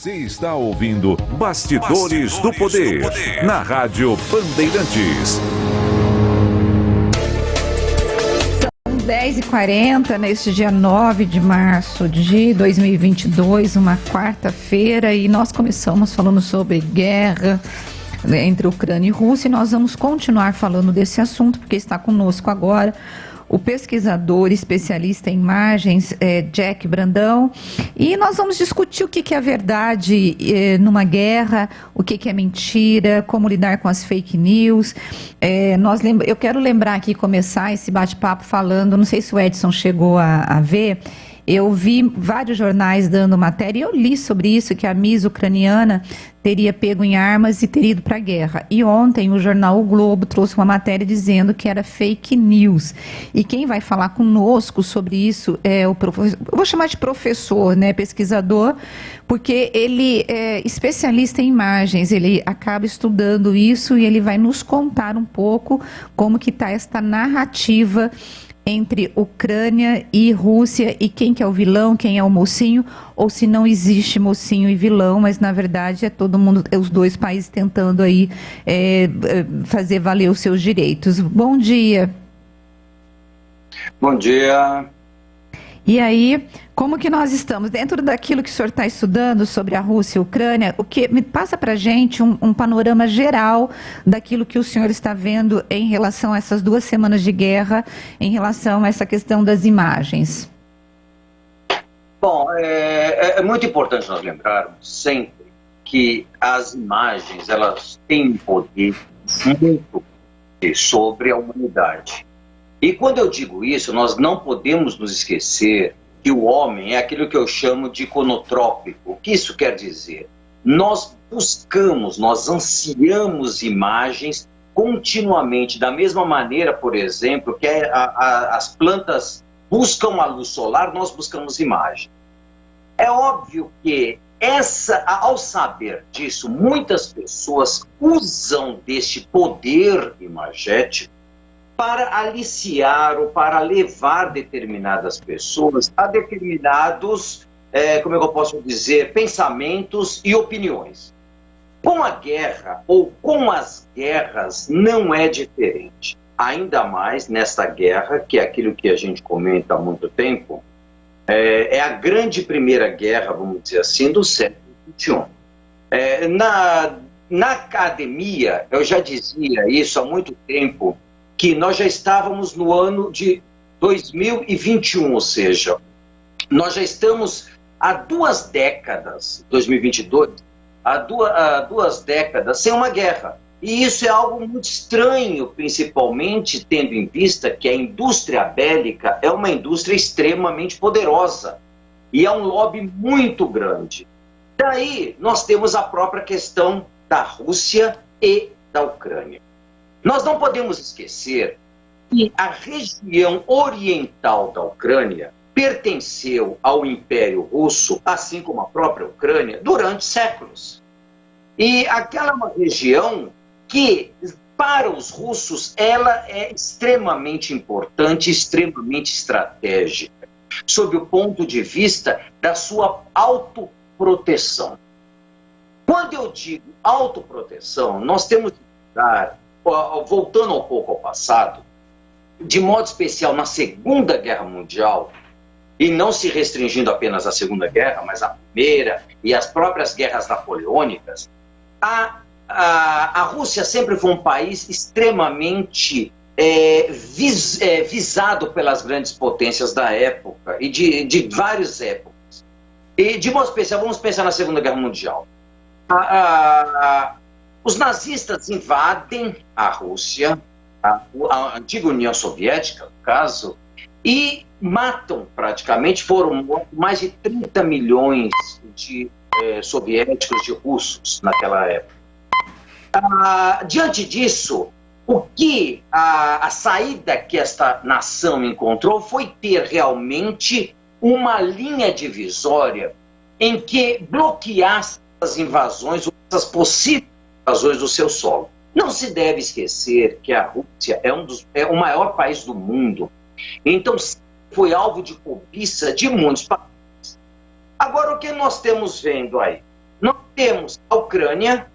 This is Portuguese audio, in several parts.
Você está ouvindo Bastidores do Poder, na Rádio Bandeirantes. São 10h40, neste dia 9 de março de 2022, uma quarta-feira, e nós começamos falando sobre guerra entre Ucrânia e Rússia, e nós vamos continuar falando desse assunto, porque está conosco agora o pesquisador especialista em imagens, Jack Brandão, e nós vamos discutir o que é a verdade numa guerra, o que é mentira, como lidar com as fake news. Eu quero lembrar aqui, começar esse bate-papo falando, não sei se o Edson chegou a ver, eu vi vários jornais dando matéria, e eu li sobre isso, que a Miss ucraniana teria pego em armas e teria ido para a guerra. E ontem o jornal O Globo trouxe uma matéria dizendo que era fake news. E quem vai falar conosco sobre isso é o professor, eu vou chamar de professor, né, pesquisador, porque ele é especialista em imagens, ele acaba estudando isso e ele vai nos contar um pouco como que está esta narrativa entre Ucrânia e Rússia, e quem que é o vilão, quem é o mocinho, ou se não existe mocinho e vilão, mas na verdade é todo mundo, os dois países tentando aí fazer valer os seus direitos. Bom dia. Bom dia. E aí, como que nós estamos? Dentro daquilo que o senhor está estudando sobre a Rússia e a Ucrânia, me passa para a gente um panorama geral daquilo que o senhor está vendo em relação a essas 2 semanas de guerra, em relação a essa questão das imagens. Bom, é muito importante nós lembrarmos sempre que as imagens, elas têm um poder muito sobre a humanidade. E quando eu digo isso, nós não podemos nos esquecer que o homem é aquilo que eu chamo de iconotrópico. O que isso quer dizer? Nós buscamos, nós ansiamos imagens continuamente, da mesma maneira, por exemplo, que as plantas buscam a luz solar, nós buscamos imagem. É óbvio que ao saber disso, muitas pessoas usam deste poder imagético para aliciar ou para levar determinadas pessoas a determinados, como é que eu posso dizer, pensamentos e opiniões. Com a guerra, ou com as guerras, não é diferente. Ainda mais nesta guerra, que é aquilo que a gente comenta há muito tempo, é a grande primeira guerra, vamos dizer assim, do século XXI. Na academia, eu já dizia isso há muito tempo, que nós já estávamos no ano de 2021, ou seja, nós já estamos há 2 décadas, 2022, há 2 décadas sem uma guerra. E isso é algo muito estranho, principalmente tendo em vista que a indústria bélica é uma indústria extremamente poderosa e é um lobby muito grande. Daí nós temos a própria questão da Rússia e da Ucrânia. Nós não podemos esquecer que a região oriental da Ucrânia pertenceu ao Império Russo, assim como a própria Ucrânia, durante séculos. E aquela é uma região que, para os russos, ela é extremamente importante, extremamente estratégica, sob o ponto de vista da sua autoproteção. Quando eu digo autoproteção, nós temos que dar, voltando um pouco ao passado, de modo especial na Segunda Guerra Mundial, e não se restringindo apenas à Segunda Guerra, mas à Primeira e às próprias guerras napoleônicas, a Rússia sempre foi um país extremamente visado pelas grandes potências da época e de várias épocas. E, de modo especial, vamos pensar na Segunda Guerra Mundial. Os nazistas invadem a Rússia, a antiga União Soviética, no caso, e matam praticamente, foram mais de 30 milhões de soviéticos, de russos naquela época. Diante disso, o que a saída que esta nação encontrou foi ter realmente uma linha divisória em que bloqueasse as invasões, essas possíveis invasões do seu solo. Não se deve esquecer que a Rússia é o maior país do mundo, então foi alvo de cobiça de muitos países. Agora, o que nós temos vendo aí? Nós temos a Ucrânia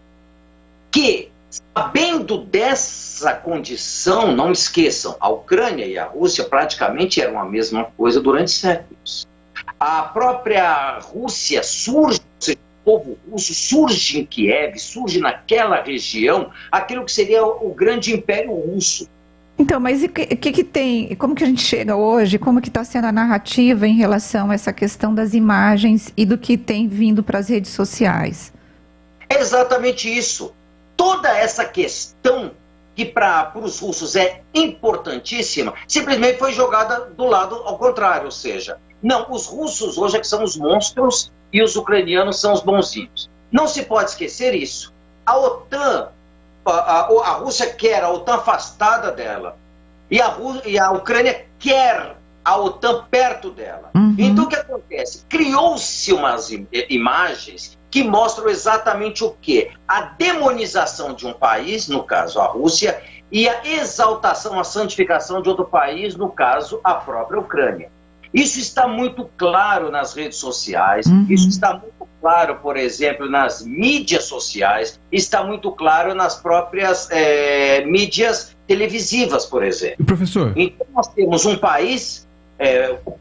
que, sabendo dessa condição, não esqueçam, a Ucrânia e a Rússia praticamente eram a mesma coisa durante séculos. A própria Rússia surge, ou seja, o povo russo surge em Kiev, surge naquela região, aquilo que seria o grande Império Russo. Então, mas o que tem, como que a gente chega hoje, como que está sendo a narrativa em relação a essa questão das imagens e do que tem vindo para as redes sociais? É exatamente isso. Toda essa questão que para os russos é importantíssima, simplesmente foi jogada do lado ao contrário, ou seja, não, os russos hoje é que são os monstros e os ucranianos são os bonzinhos. Não se pode esquecer isso. A OTAN, a Rússia quer a OTAN afastada dela e a Ucrânia quer a OTAN perto dela. Então o que acontece? Criou-se umas imagens que mostram exatamente o quê? A demonização de um país, no caso a Rússia, e a exaltação, a santificação de outro país, no caso a própria Ucrânia. Isso está muito claro nas redes sociais, isso está muito claro, por exemplo, nas mídias sociais, está muito claro nas próprias mídias televisivas, por exemplo. Professor? Então nós temos um país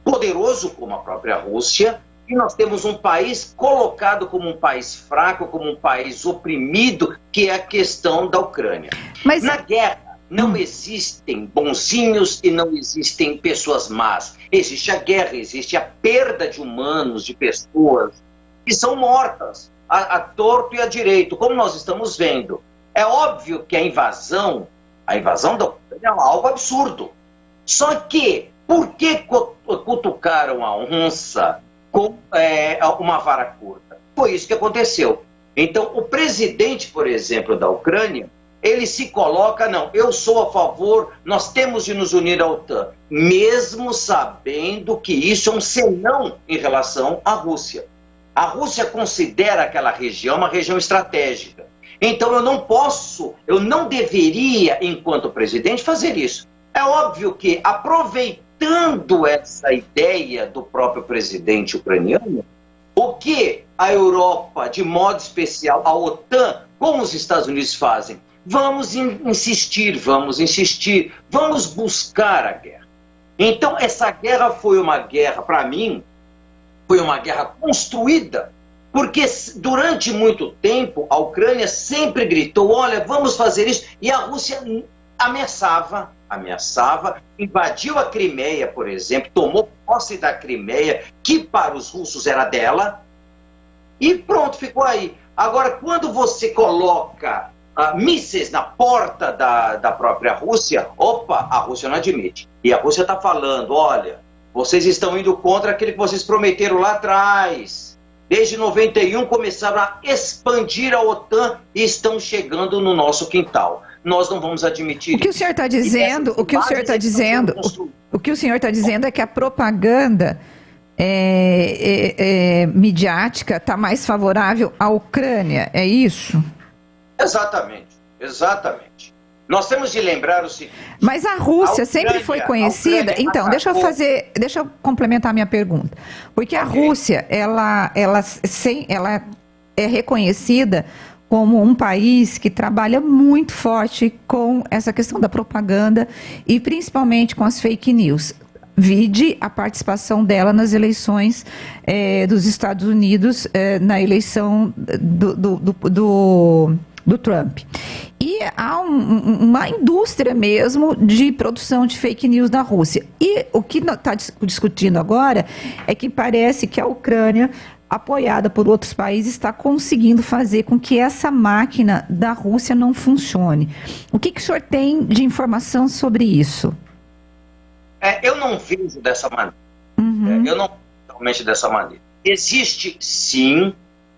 poderoso como a própria Rússia, e nós temos um país colocado como um país fraco, como um país oprimido, que é a questão da Ucrânia. Mas... Na guerra não existem bonzinhos e não existem pessoas más. Existe a guerra, existe a perda de humanos, de pessoas que são mortas, a torto e a direito, como nós estamos vendo. É óbvio que a invasão da Ucrânia é algo absurdo. Só que, por que cutucaram a onça com uma vara curta? Foi isso que aconteceu. Então, o presidente, por exemplo, da Ucrânia, ele se coloca, não, eu sou a favor, nós temos de nos unir à OTAN, mesmo sabendo que isso é um senão em relação à Rússia. A Rússia considera aquela região uma região estratégica. Então eu não deveria, enquanto presidente, fazer isso. É óbvio que, aproveitando essa ideia do próprio presidente ucraniano, o que a Europa, de modo especial a OTAN, como os Estados Unidos fazem? Vamos insistir, vamos buscar a guerra. Então essa guerra foi uma guerra, para mim, foi uma guerra construída, porque durante muito tempo a Ucrânia sempre gritou, olha, vamos fazer isso, e a Rússia ameaçava, invadiu a Crimeia, por exemplo, tomou posse da Crimeia, que para os russos era dela, e pronto, ficou aí. Agora, quando você coloca mísseis na porta da própria Rússia, opa, a Rússia não admite. E a Rússia está falando, olha, vocês estão indo contra aquilo que vocês prometeram lá atrás. Desde 91 começaram a expandir a OTAN e estão chegando no nosso quintal. Nós não vamos admitir isso. O que o senhor está dizendo, o que o senhor está dizendo é que a propaganda midiática está mais favorável à Ucrânia, é isso? Exatamente. Nós temos de lembrar o seguinte... Mas a Rússia sempre foi conhecida... Então, deixa eu complementar a minha pergunta. Porque a Rússia, ela é reconhecida como um país que trabalha muito forte com essa questão da propaganda e principalmente com as fake news. Vide a participação dela nas eleições dos Estados Unidos, na eleição do Trump. E há uma indústria mesmo de produção de fake news na Rússia. E o que está discutindo agora é que parece que a Ucrânia, apoiada por outros países, está conseguindo fazer com que essa máquina da Rússia não funcione. O que o senhor tem de informação sobre isso? Eu não vejo dessa maneira. Eu não vejo realmente dessa maneira. Existe, sim,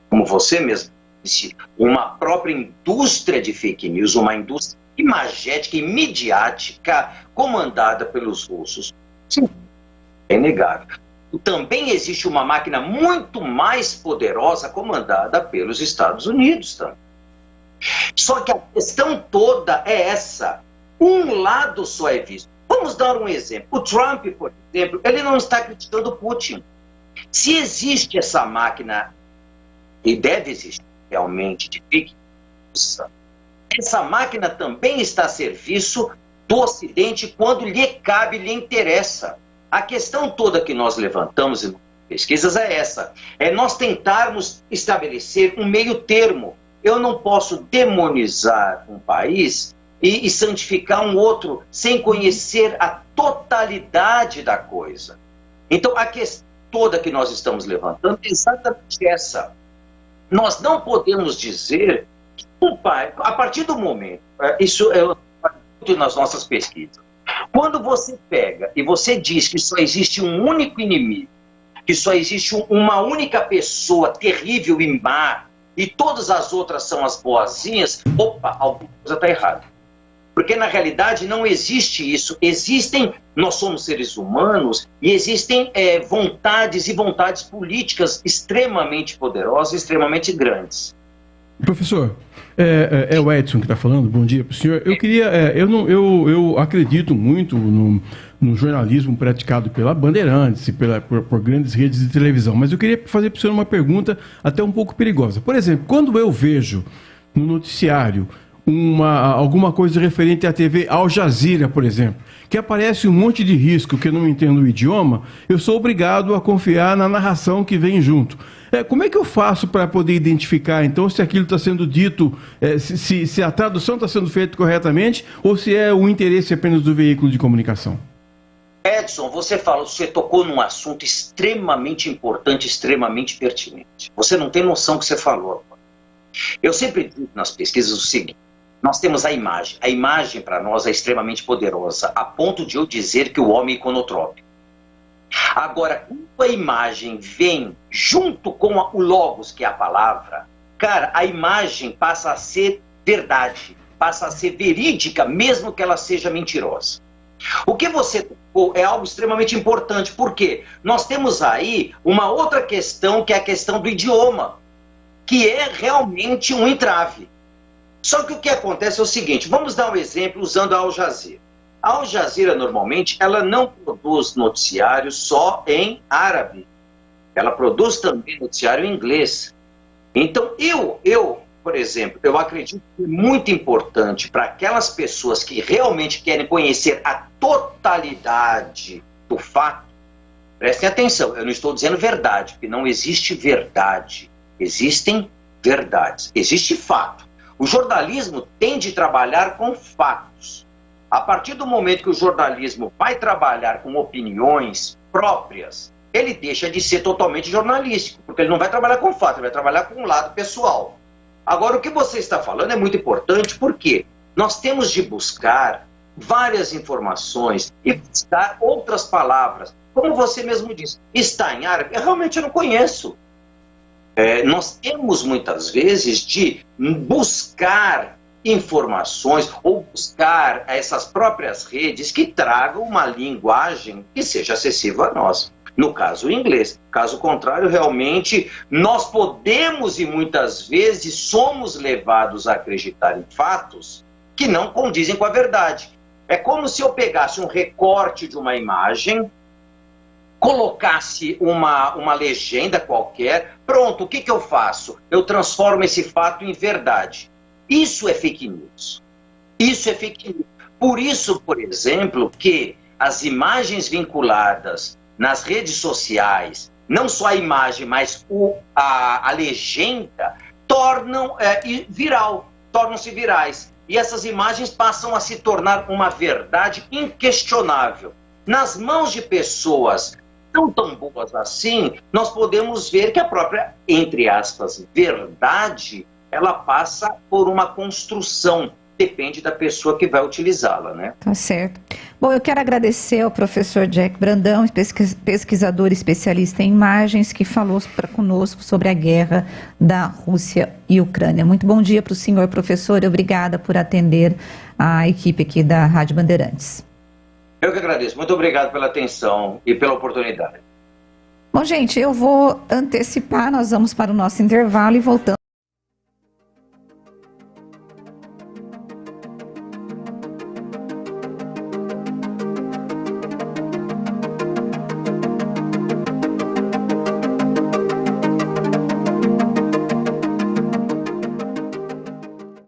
como você mesmo disse, uma própria indústria de fake news, uma indústria imagética e midiática comandada pelos russos. Sim, é inegável. Também existe uma máquina muito mais poderosa comandada pelos Estados Unidos também. Só que a questão toda é essa. Um lado só é visto. Vamos dar um exemplo. O Trump, por exemplo, ele não está criticando o Putin. Se existe essa máquina e deve existir realmente de fake news, essa máquina também está a serviço do Ocidente quando lhe cabe, lhe interessa. A questão toda que nós levantamos em pesquisas é essa, é nós tentarmos estabelecer um meio termo. Eu não posso demonizar um país e santificar um outro sem conhecer a totalidade da coisa. Então, a questão toda que nós estamos levantando é exatamente essa. Nós não podemos dizer que um pai, a partir do momento, isso é muito nas nossas pesquisas, quando você pega e você diz que só existe um único inimigo, que só existe uma única pessoa terrível e má, e todas as outras são as boazinhas, opa, alguma coisa está errada. Porque na realidade não existe isso. Nós somos seres humanos e existem vontades e vontades políticas extremamente poderosas, extremamente grandes. Professor, é o Edson que está falando. Bom dia para o senhor. Eu queria, eu acredito muito no jornalismo praticado pela Bandeirantes e por grandes redes de televisão, mas eu queria fazer para o senhor uma pergunta até um pouco perigosa. Por exemplo, quando eu vejo no noticiário alguma coisa referente à TV Al Jazeera, por exemplo, que aparece um monte de risco que eu não entendo o idioma, eu sou obrigado a confiar na narração que vem junto. Como é que eu faço para poder identificar, então, se aquilo está sendo dito, se a tradução está sendo feita corretamente ou se é o interesse apenas do veículo de comunicação? Edson, você tocou num assunto extremamente importante, extremamente pertinente. Você não tem noção do que você falou. Eu sempre digo nas pesquisas o seguinte: nós temos a imagem. A imagem, para nós, é extremamente poderosa, a ponto de eu dizer que o homem é iconotrópico. Agora, quando a imagem vem junto com o logos, que é a palavra, cara, a imagem passa a ser verdade, passa a ser verídica, mesmo que ela seja mentirosa. O que você tocou é algo extremamente importante, porque nós temos aí uma outra questão, que é a questão do idioma, que é realmente um entrave. Só que o que acontece é o seguinte, vamos dar um exemplo usando a Al Jazeera. A Al Jazeera, normalmente, ela não produz noticiário só em árabe. Ela produz também noticiário em inglês. Então, por exemplo, eu acredito que é muito importante para aquelas pessoas que realmente querem conhecer a totalidade do fato, prestem atenção, eu não estou dizendo verdade, porque não existe verdade. Existem verdades, existe fato. O jornalismo tem de trabalhar com fatos. A partir do momento que o jornalismo vai trabalhar com opiniões próprias, ele deixa de ser totalmente jornalístico, porque ele não vai trabalhar com fato, ele vai trabalhar com um lado pessoal. Agora, o que você está falando é muito importante, porque nós temos de buscar várias informações e buscar outras palavras. Como você mesmo disse, está em árabe? Eu não conheço. Nós temos muitas vezes de buscar informações ou buscar essas próprias redes que tragam uma linguagem que seja acessível a nós. No caso, o inglês. Caso contrário, realmente, nós podemos e muitas vezes somos levados a acreditar em fatos que não condizem com a verdade. É como se eu pegasse um recorte de uma imagem, colocasse uma legenda qualquer, pronto, o que eu faço? Eu transformo esse fato em verdade. Isso é fake news. Isso é fake news. Por isso, por exemplo, que as imagens vinculadas nas redes sociais, não só a imagem, mas a legenda, tornam-se virais. E essas imagens passam a se tornar uma verdade inquestionável. Nas mãos de pessoas não tão boas assim, nós podemos ver que a própria, entre aspas, verdade, ela passa por uma construção. Depende da pessoa que vai utilizá-la, né? Tá certo. Bom, eu quero agradecer ao professor Jack Brandão, pesquisador especialista em imagens, que falou conosco sobre a guerra da Rússia e Ucrânia. Muito bom dia para o senhor, professor, e obrigada por atender a equipe aqui da Rádio Bandeirantes. Eu que agradeço. Muito obrigado pela atenção e pela oportunidade. Bom, gente, eu vou antecipar, nós vamos para o nosso intervalo e voltamos.